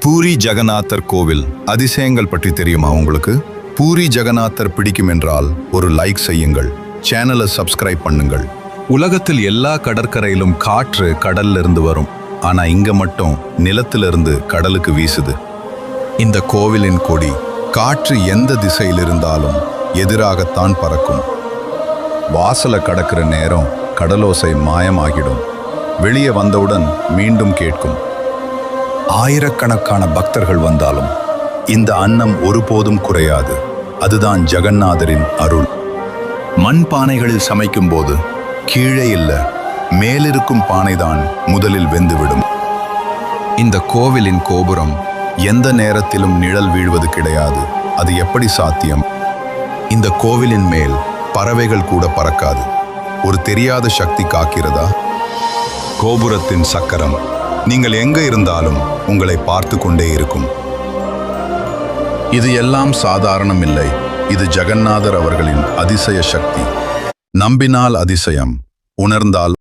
பூரி ஜெகநாதர் கோவில் அதிசயங்கள் பற்றி தெரியுமா உங்களுக்கு? பூரி ஜெகநாதர் பிடிக்கும் என்றால் ஒரு லைக் செய்யுங்கள், சேனலை சப்ஸ்கிரைப் பண்ணுங்கள். உலகத்தில் எல்லா கடற்கரையிலும் காற்று கடல்ல இருந்து வரும், ஆனா இங்க மட்டும் நிலத்திலிருந்து கடலுக்கு வீசுது. இந்த கோவிலின் கொடி காற்று எந்த திசையில் இருந்தாலும் எதிராகத்தான் பறக்கும். வாசலை கடக்கிற நேரம் கடலோசை மாயமாகிடும், வெளியே வந்தவுடன் மீண்டும் கேட்கும். ஆயிரக்கணக்கான பக்தர்கள் வந்தாலும் இந்த அன்னம் ஒருபோதும் குறையாது. அதுதான் ஜெகநாதரின் அருள். மண் பானைகளில் சமைக்கும் போது கீழே இல்ல, மேலிருக்கும் பானைதான் முதலில் வெந்துவிடும். இந்த கோவிலின் கோபுரம் எந்த நேரத்திலும் நிழல் வீழ்வது கிடையாது. அது எப்படி சாத்தியம்? இந்த கோவிலின் மேல் பறவைகள் கூட பறக்காது. ஒரு தெரியாத சக்தி காக்கிறதா? கோபுரத்தின் சக்கரம் நீங்கள் எங்க இருந்தாலும் உங்களை பார்த்து கொண்டே இருக்கும். இது எல்லாம் சாதாரணம் இல்லை. இது ஜெகநாதர் அவர்களின் அதிசய சக்தி. நம்பினால் அதிசயம், உணர்ந்தால்